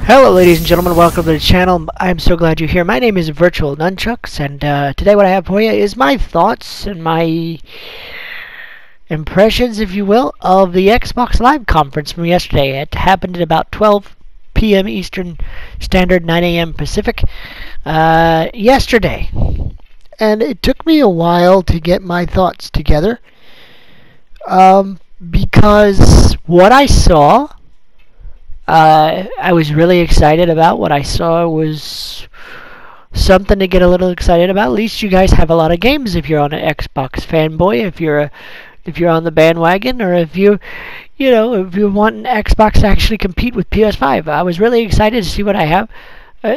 Hello ladies and gentlemen, welcome to the channel. I'm so glad you're here. My name is VirtualNunchucks, and today what I have for you is my thoughts and my impressions, if you will, of the Xbox Live conference from yesterday. It happened at about 12 p.m. Eastern Standard, 9 a.m. Pacific, yesterday. And it took me a while to get my thoughts together, because what I saw, I was really excited about. What I saw was something to get a little excited about. At least you guys have a lot of games if you're on an Xbox fanboy, if you're on the bandwagon, or if if you want an Xbox to actually compete with PS5. I was really excited to see what I have,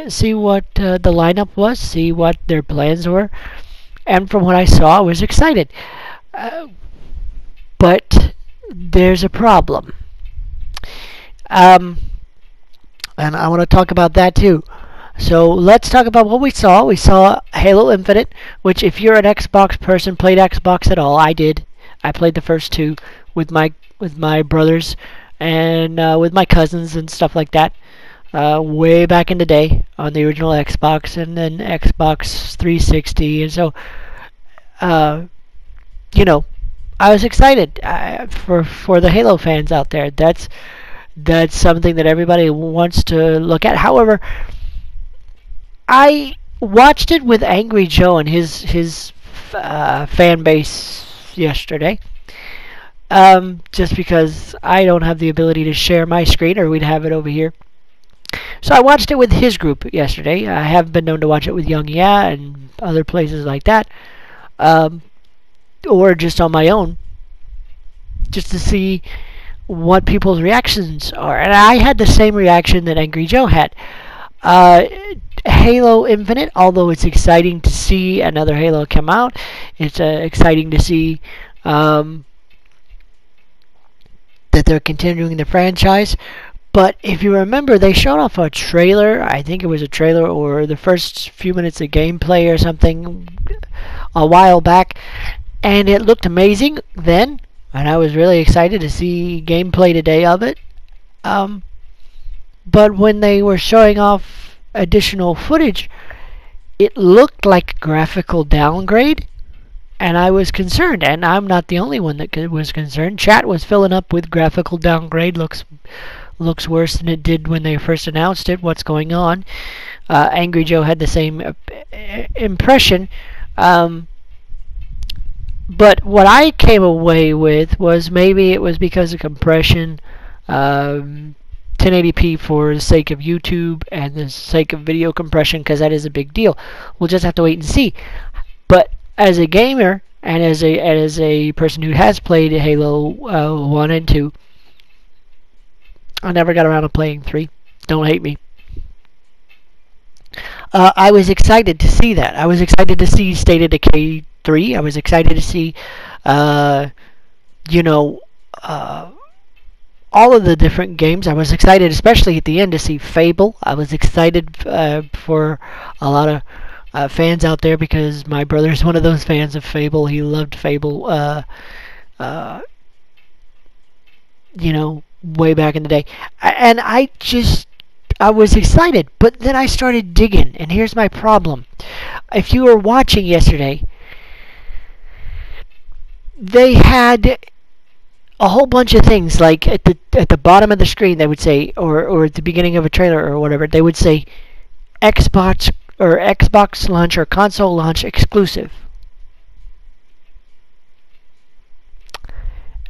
see what the lineup was, see what their plans were, and from what I saw, I was excited. But there's a problem. And I want to talk about that too. So let's talk about what we saw. We saw Halo Infinite, which if you're an Xbox person, played Xbox at all, I did. I played the first two with my brothers and with my cousins and stuff like that. Way back in the day on the original Xbox, and then Xbox 360, and so I was excited for the Halo fans out there. That's something that everybody wants to look at. However, I watched it with Angry Joe and his fan base yesterday. Just because I don't have the ability to share my screen, or we'd have it over here. So I watched it with his group yesterday. I have been known to watch it with Young Yeah and other places like that, or just on my own, just to see what people's reactions are. And I had the same reaction that Angry Joe had. Halo Infinite, although it's exciting to see another Halo come out, it's exciting to see that they're continuing the franchise. But if you remember, they showed off a trailer. I think it was a trailer or the first few minutes of gameplay or something a while back, and it looked amazing then. And I was really excited to see gameplay today of it. But when they were showing off additional footage, it looked like a graphical downgrade, and I was concerned. And I'm not the only one that was concerned. Chat was filling up with graphical downgrade. Looks worse than it did when they first announced it. What's going on? Angry Joe had the same impression. But what I came away with was maybe it was because of compression, 1080p for the sake of YouTube and the sake of video compression, because that is a big deal. We'll just have to wait and see. But as a gamer and as a person who has played Halo 1 and 2, I never got around to playing 3. Don't hate me. I was excited to see that. I was excited to see State of Decay 3. I was excited to see, all of the different games. I was excited, especially at the end, to see Fable. I was excited for a lot of fans out there, because my brother is one of those fans of Fable. He loved Fable, way back in the day. And I was excited, but then I started digging, and here's my problem. If you were watching yesterday, they had a whole bunch of things, like at the bottom of the screen they would say, or at the beginning of a trailer or whatever, they would say Xbox launch or console launch exclusive.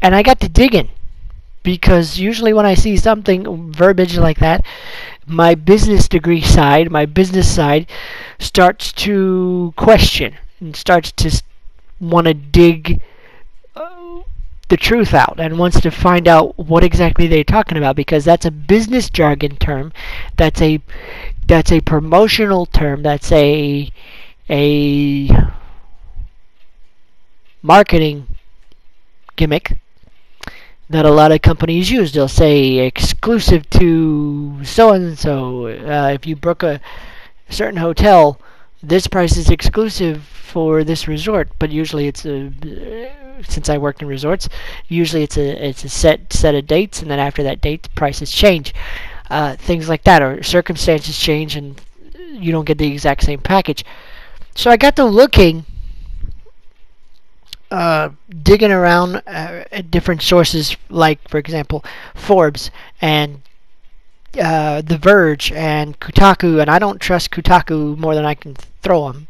And I got to digging, because usually when I see something verbiage like that, my business side starts to question and starts to want to dig the truth out, and wants to find out what exactly they're talking about, because that's a business jargon term, that's a promotional term, that's a marketing gimmick that a lot of companies use. They'll say exclusive to so and so. If you book a certain hotel, this price is exclusive for this resort, but usually it's since I work in resorts, usually it's a set of dates, and then after that date, prices change. things like that, or circumstances change and you don't get the exact same package. So I got to looking, digging around at different sources, like, for example, Forbes and The Verge and Kotaku, and I don't trust Kotaku more than I can throw them.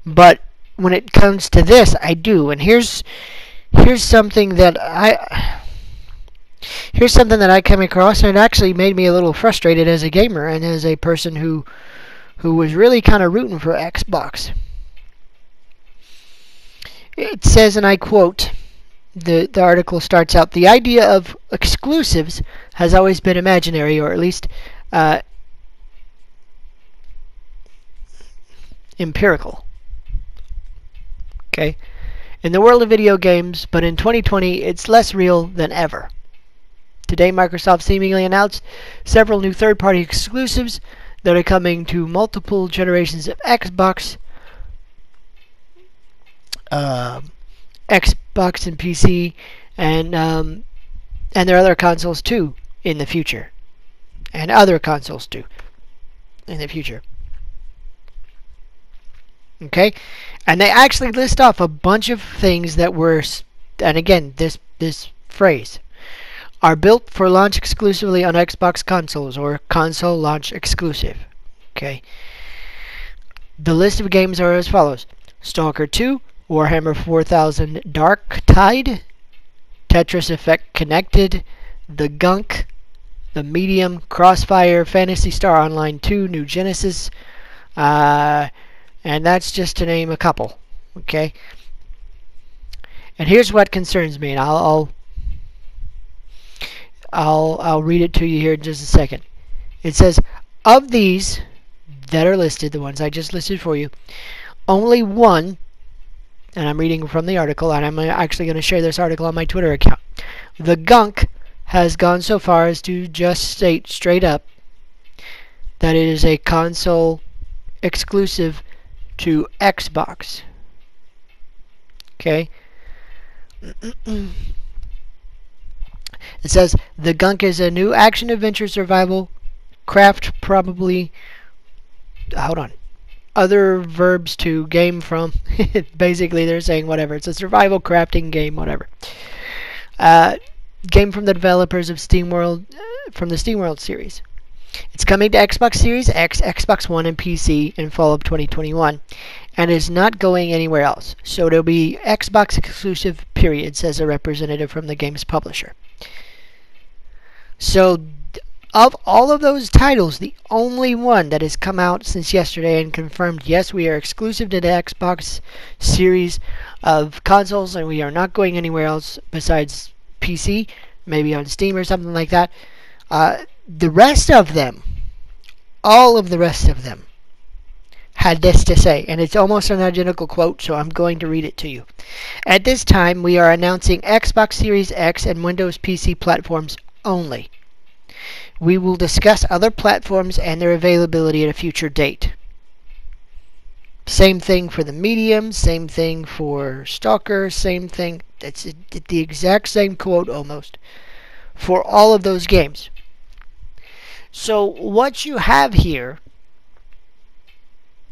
But when it comes to this, I do. And here's something that I came across, and it actually made me a little frustrated as a gamer and as a person who was really kind of rooting for Xbox. It says, and I quote, the article starts out, the idea of exclusives has always been imaginary, or at least empirical. Okay? In the world of video games, but in 2020, it's less real than ever. Today, Microsoft seemingly announced several new third-party exclusives that are coming to multiple generations of Xbox, Xbox and PC, and there are other consoles too in the future, and other consoles too in the future. Okay, and they actually list off a bunch of things that were, and again, this phrase, are built for launch exclusively on Xbox consoles or console launch exclusive. Okay, the list of games are as follows: Stalker 2, Warhammer 4000 Dark Tide, Tetris Effect Connected, The Gunk, The Medium, Crossfire, Phantasy Star Online 2, New Genesis, and that's just to name a couple. Okay, and here's what concerns me, and I'll read it to you here in just a second. It says, of these that are listed, the ones I just listed for you, only one, and I'm reading from the article, and I'm actually going to share this article on my Twitter account. The Gunk has gone so far as to just state straight up that it is a console exclusive to Xbox. Okay? It says, The Gunk is a new action-adventure survival craft, probably, hold on, other verbs to game from. Basically, they're saying whatever. It's a survival crafting game, whatever. Game from the developers of SteamWorld, from the SteamWorld series. It's coming to Xbox Series X, Xbox One, and PC in fall of 2021, and is not going anywhere else. So it'll be Xbox exclusive, period, says a representative from the game's publisher. So, of all of those titles, the only one that has come out since yesterday and confirmed, yes, we are exclusive to the Xbox series of consoles, and we are not going anywhere else besides PC, maybe on Steam or something like that. The rest of them, all of the rest of them, had this to say, and it's almost an identical quote, so I'm going to read it to you. At this time, we are announcing Xbox Series X and Windows PC platforms only. We will discuss other platforms and their availability at a future date. Same thing for the Medium, same thing for Stalker, same thing. It's the exact same quote almost for all of those games. So what you have here,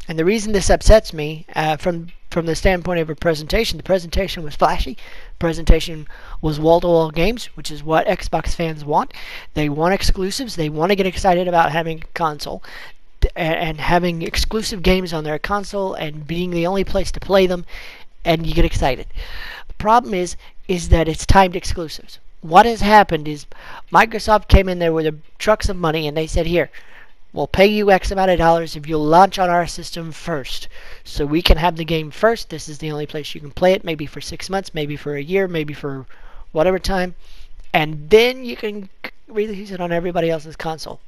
and the reason this upsets me from the standpoint of a presentation, the presentation was flashy. The presentation was wall-to-wall games, which is what Xbox fans want. They want exclusives. They want to get excited about having a console and having exclusive games on their console and being the only place to play them, and you get excited. The problem is that it's timed exclusives. What has happened is Microsoft came in there with trucks of money, and they said, here, we'll pay you X amount of dollars if you'll launch on our system first. So we can have the game first. This is the only place you can play it, maybe for 6 months, maybe for a year, maybe for whatever time. And then you can release it on everybody else's console.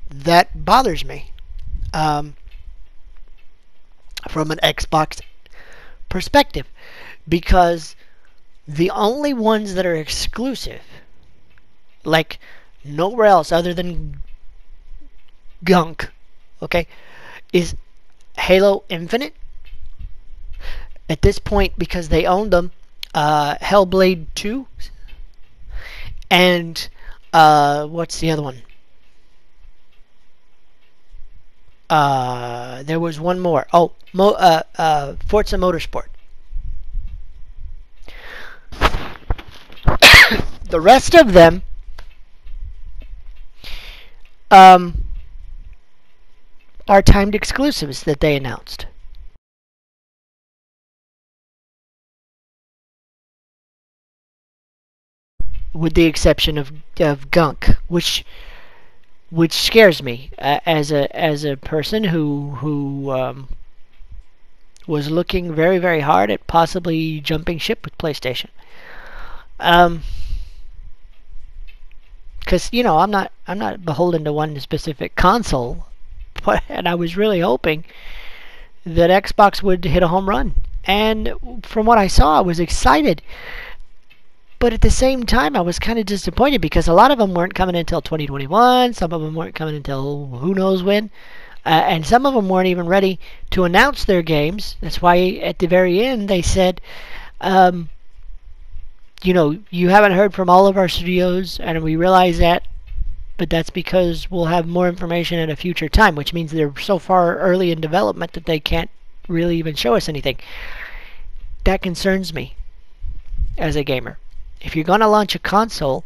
That bothers me from an Xbox perspective, because the only ones that are exclusive, like nowhere else other than Gunk, okay, is Halo Infinite. At this point, because they own them, Hellblade 2 and What's the other one? There was one more. Oh, Forza Motorsport. The rest of them, are timed exclusives that they announced. With the exception of Gunk, which scares me as a person who was looking very, very hard at possibly jumping ship with PlayStation. Because I'm not beholden to one specific console, and I was really hoping that Xbox would hit a home run. And from what I saw, I was excited. But at the same time, I was kind of disappointed because a lot of them weren't coming until 2021. Some of them weren't coming until who knows when. And some of them weren't even ready to announce their games. That's why at the very end they said, you haven't heard from all of our studios, and we realize that, but that's because we'll have more information at a future time, which means they're so far early in development that they can't really even show us anything. That concerns me as a gamer. If you're going to launch a console,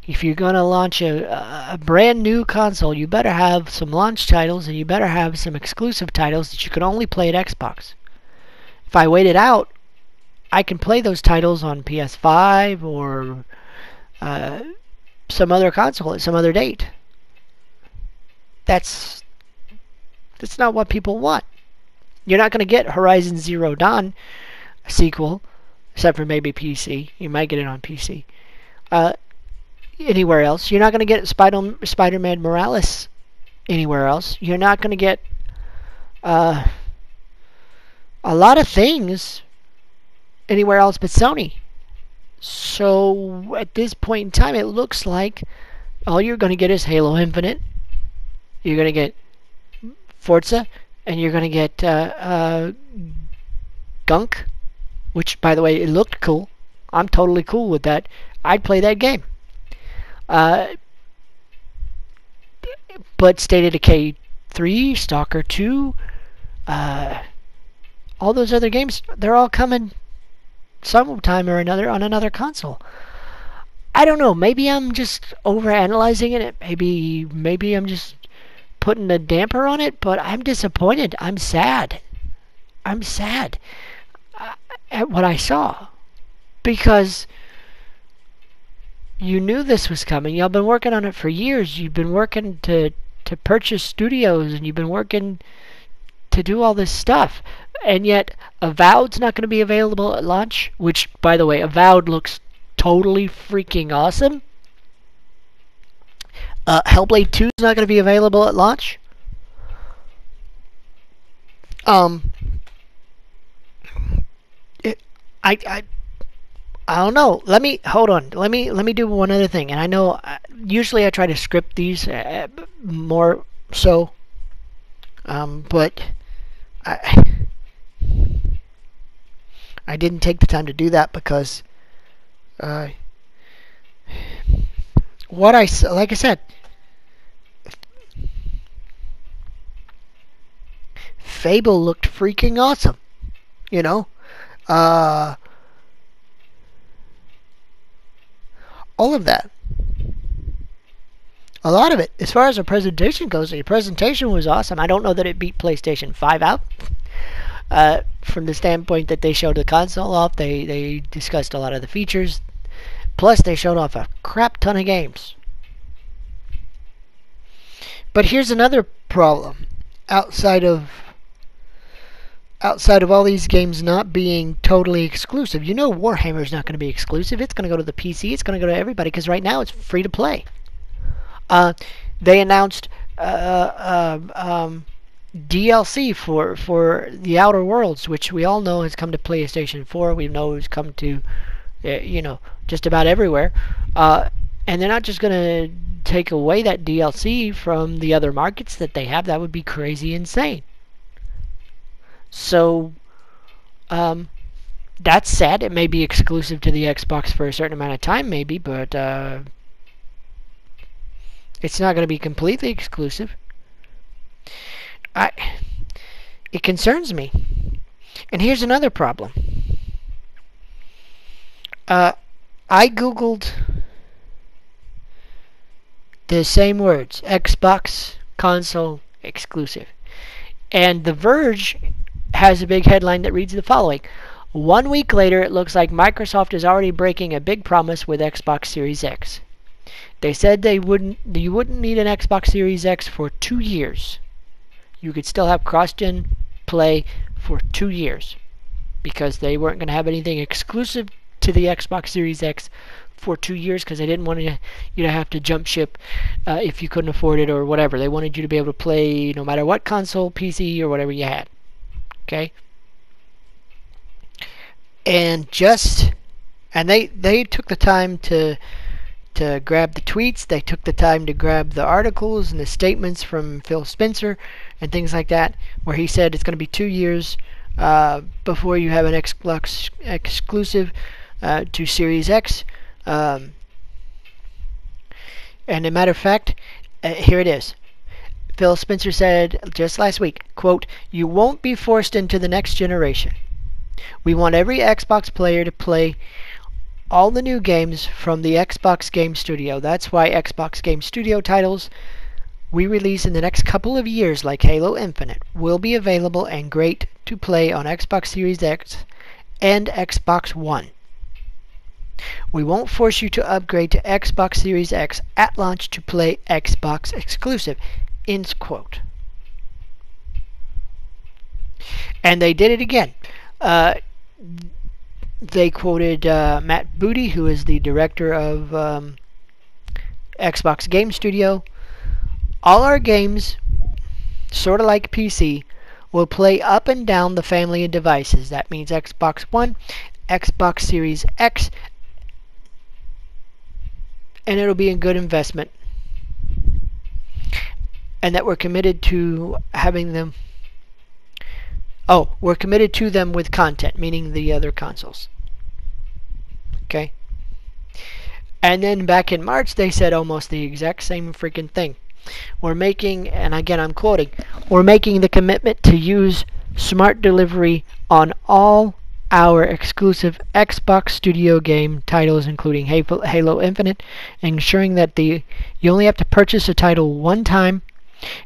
if you're going to launch a brand new console, you better have some launch titles and you better have some exclusive titles that you can only play at Xbox. If I wait it out, I can play those titles on PS5 or some other console at some other date. That's not what people want. You're not going to get Horizon Zero Dawn sequel, except for maybe PC. You might get it on PC. Anywhere else. You're not going to get Spider-Man Morales anywhere else. You're not going to get a lot of things anywhere else but Sony. So at this point in time, it looks like all you're going to get is Halo Infinite. You're going to get Forza, and you're going to get Gunk, which, by the way, it looked cool. I'm totally cool with that. I'd play that game. But State of Decay 3, Stalker 2, all those other games, they're all coming sometime or another on another console. I don't know. Maybe I'm just overanalyzing it. Maybe I'm just putting a damper on it. But I'm disappointed. I'm sad. I'm sad at what I saw, because you knew this was coming. Y'all been working on it for years. You've been working to purchase studios, and you've been working to do all this stuff. And yet, Avowed's not going to be available at launch, which, by the way, Avowed looks totally freaking awesome. Hellblade 2 is not going to be available at launch. I don't know. Hold on. Let me do one other thing. And I know usually I try to script these more so, but I didn't take the time to do that because like I said, Fable looked freaking awesome. All of that. A lot of it. As far as the presentation goes, the presentation was awesome. I don't know that it beat PlayStation 5 out. From the standpoint that they showed the console off, they discussed a lot of the features. Plus, they showed off a crap ton of games. But here's another problem. Outside of all these games not being totally exclusive, Warhammer's not going to be exclusive. It's going to go to the PC. It's going to go to everybody because right now it's free to play. They announced DLC for the Outer Worlds, which we all know has come to PlayStation 4. We know it's come to just about everywhere. And they're not just going to take away that DLC from the other markets that they have. That would be crazy insane. So, that's sad. It may be exclusive to the Xbox for a certain amount of time, maybe, but It's not going to be completely exclusive. It concerns me. And here's another problem. I googled the same words, Xbox console exclusive. And The Verge has a big headline that reads the following. 1 week later, it looks like Microsoft is already breaking a big promise with Xbox Series X. They said you wouldn't need an Xbox Series X for 2 years. You could still have cross-gen play for 2 years because they weren't going to have anything exclusive to the Xbox Series X for 2 years because they didn't want you to have to jump ship if you couldn't afford it or whatever. They wanted you to be able to play no matter what console, PC, or whatever you had. Okay? And they took the time to grab the tweets. They took the time to grab the articles and the statements from Phil Spencer and things like that, where he said it's going to be 2 years before you have an Xbox exclusive to Series X. And a matter of fact, here it is. Phil Spencer said just last week, quote, "You won't be forced into the next generation. We want every Xbox player to play all the new games from the Xbox Game Studio. That's why Xbox Game Studio titles we release in the next couple of years, like Halo Infinite, will be available and great to play on Xbox Series X and Xbox One. We won't force you to upgrade to Xbox Series X at launch to play Xbox exclusive." End quote. And they did it again. They quoted Matt Booty, who is the director of Xbox Game Studio. "All our games, sort of like PC, will play up and down the family of devices." That means Xbox One, Xbox Series X, and it'll be a good investment. And that we're committed to having them. Oh, we're committed to them with content, meaning the other consoles. Okay? And then back in March, they said almost the exact same freaking thing. We're making, and again I'm quoting, "We're making the commitment to use smart delivery on all our exclusive Xbox Studio game titles, including Halo Infinite, ensuring that you only have to purchase a title one time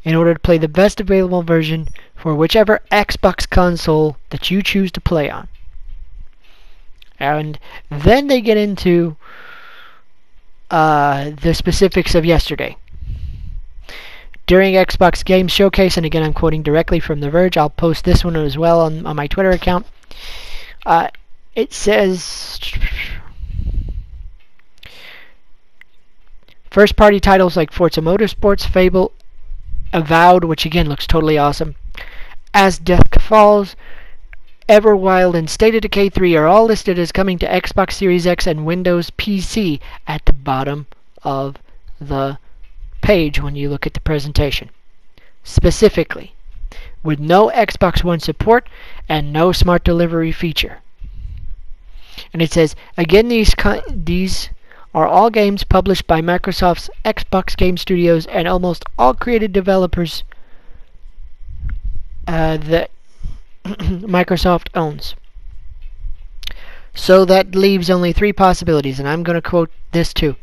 in order to play the best available version for whichever Xbox console that you choose to play on." And then they get into the specifics of yesterday. During Xbox Game Showcase, and again I'm quoting directly from The Verge, I'll post this one as well on my Twitter account. It says first party titles like Forza Motorsports, Fable, Avowed, which again looks totally awesome, As Death Falls, Everwild, and State of Decay 3 are all listed as coming to Xbox Series X and Windows PC at the bottom of the page when you look at the presentation. Specifically, with no Xbox One support and no smart delivery feature. And it says, again, these are all games published by Microsoft's Xbox Game Studios and almost all created developers that Microsoft owns. So that leaves only 3 possibilities, and I'm going to quote this too.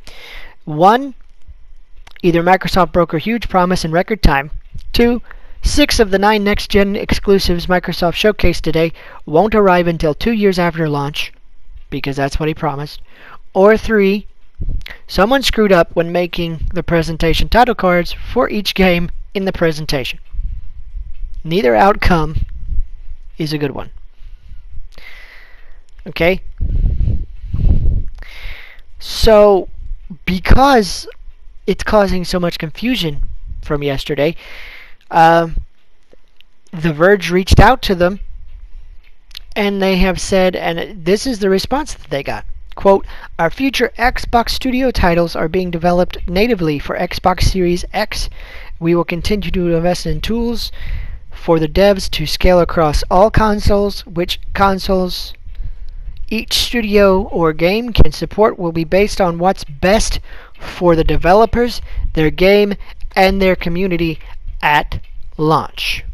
1, either Microsoft broke a huge promise in record time. 2, 6 of the 9 next-gen exclusives Microsoft showcased today won't arrive until 2 years after launch, because that's what he promised. Or 3, someone screwed up when making the presentation title cards for each game in the presentation. Neither outcome is a good one. Okay? So, because it's causing so much confusion from yesterday, The Verge reached out to them, and they have said, and this is the response that they got, quote, "Our future Xbox Studio titles are being developed natively for Xbox Series X. We will continue to invest in tools for the devs to scale across all consoles. Which consoles each studio or game can support will be based on what's best for the developers, their game, and their community at launch.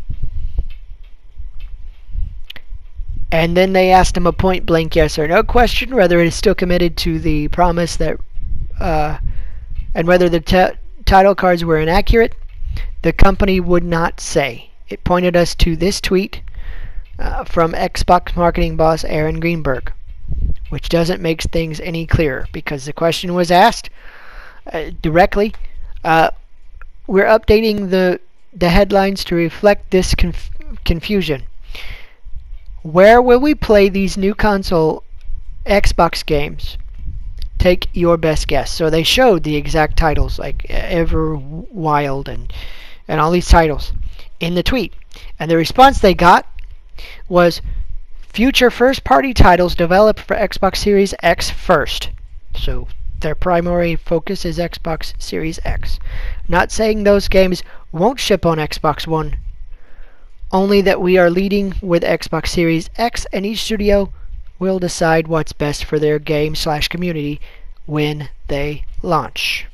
And then they asked him a point blank yes or no question whether it is still committed to the promise that and whether the title cards were inaccurate. The company would not say. It pointed us to this tweet from Xbox marketing boss Aaron Greenberg, which doesn't make things any clearer because the question was asked directly. We're updating the headlines to reflect this confusion. Where will we play these new console Xbox games? Take your best guess. So they showed the exact titles like Everwild and all these titles in the tweet. And the response they got was future first-party titles developed for Xbox Series X first. So their primary focus is Xbox Series X. Not saying those games won't ship on Xbox One, only that we are leading with Xbox Series X and each studio will decide what's best for their game/community when they launch.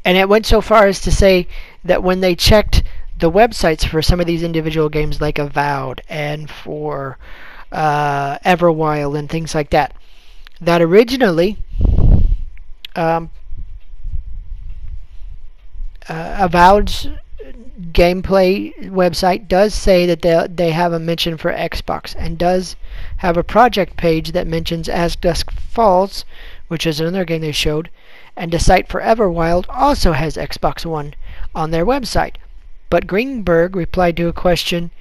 And it went so far as to say that when they checked the websites for some of these individual games like Avowed and for Everwild and things like that, that originally Avowed's gameplay website does say that they have a mention for Xbox and does have a project page that mentions As Dusk Falls, which is another game they showed, and the site for Everwild also has Xbox One on their website. But Greenberg replied to a question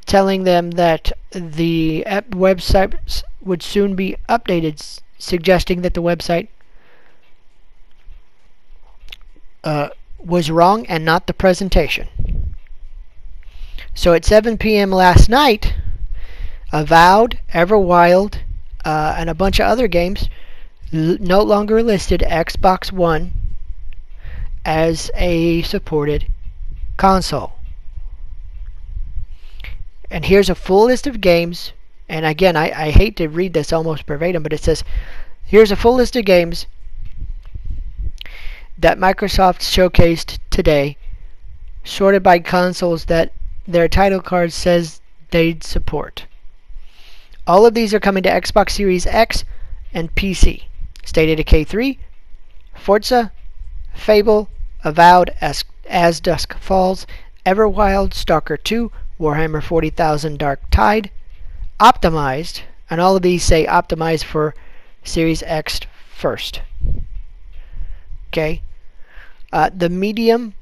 telling them that the websites would soon be updated, suggesting that the website was wrong and not the presentation. So at 7 p.m. last night, Avowed, Everwild, and a bunch of other games no longer listed Xbox One as a supported console. And here's a full list of games. And again, I hate to read this almost verbatim, but it says, here's a full list of games that Microsoft showcased today, sorted by consoles that their title card says they'd support. All of these are coming to Xbox Series X and PC. State of Decay 3, Forza, Fable, Avowed, As Dusk Falls, Everwild, Stalker 2, Warhammer 40,000 Dark Tide, optimized, and all of these say optimized for Series X first. Okay. The Medium,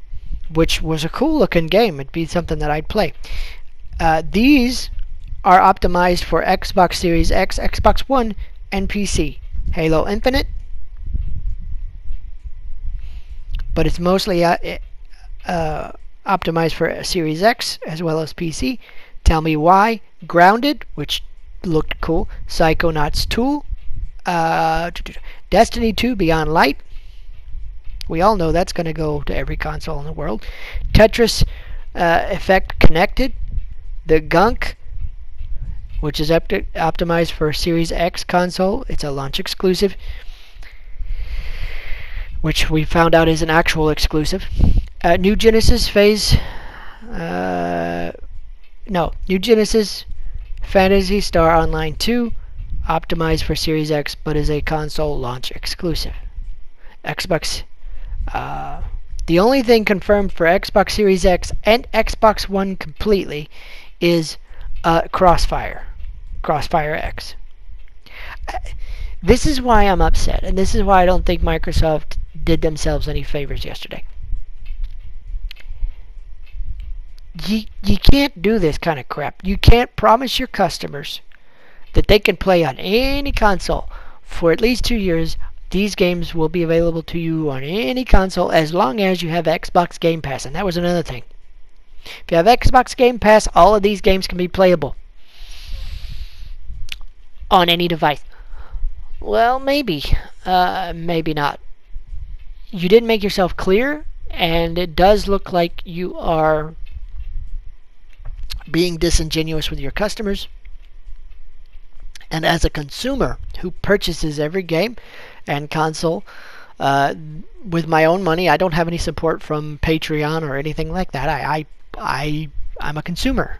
which was a cool looking game, it'd be something that I'd play. These are optimized for Xbox Series X, Xbox One, and PC. Halo Infinite, but it's mostly optimized for Series X as well as PC. Tell Me Why, Grounded, which looked cool, Psychonauts 2, Destiny 2 Beyond Light. We all know that's going to go to every console in the world. Tetris Effect Connected, The Gunk, which is optimized for Series X console. It's a launch exclusive, which we found out is an actual exclusive. New Genesis New Genesis Phantasy Star Online 2, optimized for Series X, but is a console launch exclusive. Xbox. The only thing confirmed for Xbox Series X and Xbox One completely is Crossfire X. This is why I'm upset, and this is why I don't think Microsoft did themselves any favors yesterday. You can't do this kind of crap. You can't promise your customers that they can play on any console for at least 2 years. These games will be available to you on any console as long as you have Xbox Game Pass, and that was another thing. If you have Xbox Game Pass, all of these games can be playable on any device. Well, maybe. Maybe not. You didn't make yourself clear, and it does look like you are being disingenuous with your customers. And as a consumer who purchases every game and console with my own money, I don't have any support from Patreon or anything like that. I'm a consumer.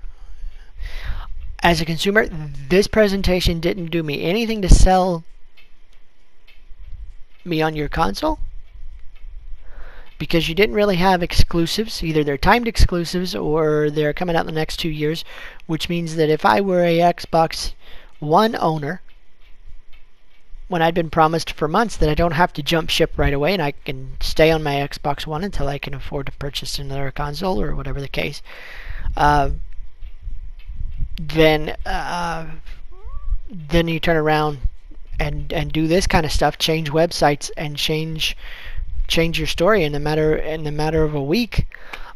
As a consumer, this presentation didn't do me anything to sell me on your console, because you didn't really have exclusives. Either they're timed exclusives or they're coming out in the next 2 years, which means that if I were a Xbox One owner, when I'd been promised for months that I don't have to jump ship right away and I can stay on my Xbox One until I can afford to purchase another console or whatever the case, then you turn around and do this kind of stuff, change websites and change your story in the matter of a week.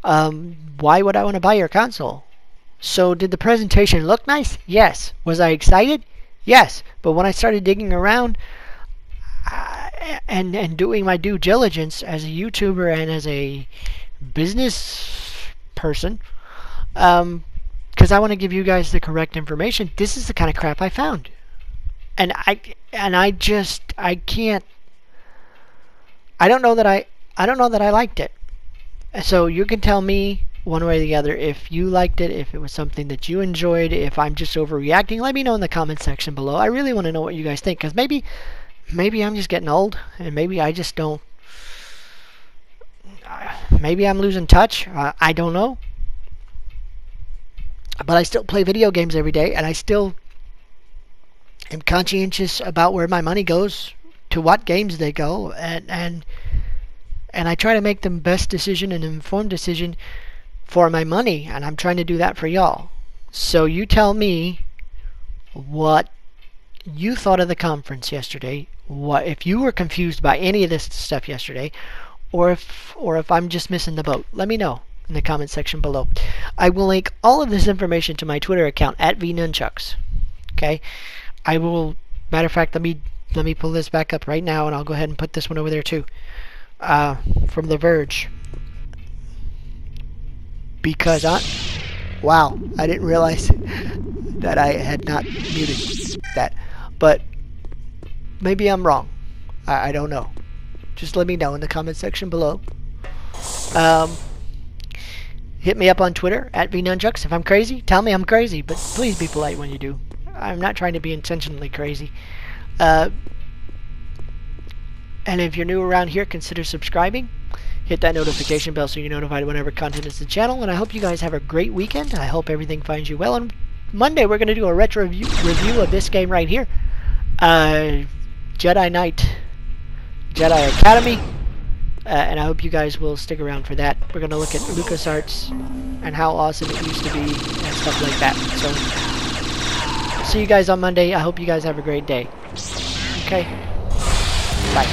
Why would I want to buy your console? So did the presentation look nice? Yes. Was I excited? Yes. But when I started digging around and doing my due diligence as a YouTuber and as a business person, because I want to give you guys the correct information, this is the kind of crap I found. And I can't. I don't know that I liked it. So you can tell me one way or the other if you liked it, if it was something that you enjoyed, if I'm just overreacting. Let me know in the comment section below. I really want to know what you guys think, because maybe I'm just getting old, and maybe I just don't. Maybe I'm losing touch. I don't know. But I still play video games every day, and I still am conscientious about where my money goes, to what games they go, and I try to make the best decision, an informed decision for my money, and I'm trying to do that for y'all. So you tell me what you thought of the conference yesterday, what if you were confused by any of this stuff yesterday, or if I'm just missing the boat. Let me know in the comment section below. I will link all of this information to my Twitter account at VirtualNunchucks. Okay, I will. Matter of fact, let me pull this back up right now, and I'll go ahead and put this one over there too, from The Verge. Because wow, I didn't realize that I had not muted that. But maybe I'm wrong. I don't know. Just let me know in the comment section below. Hit me up on Twitter at VNunchucks. If I'm crazy, tell me I'm crazy, but please be polite when you do. I'm not trying to be intentionally crazy. And if you're new around here, consider subscribing. Hit that notification bell so you're notified whenever content is the channel. And I hope you guys have a great weekend. I hope everything finds you well. On Monday, we're going to do a retro review of this game right here. Jedi Knight, Jedi Academy. And I hope you guys will stick around for that. We're going to look at LucasArts and how awesome it used to be and stuff like that. So, see you guys on Monday. I hope you guys have a great day. Okay? Bye.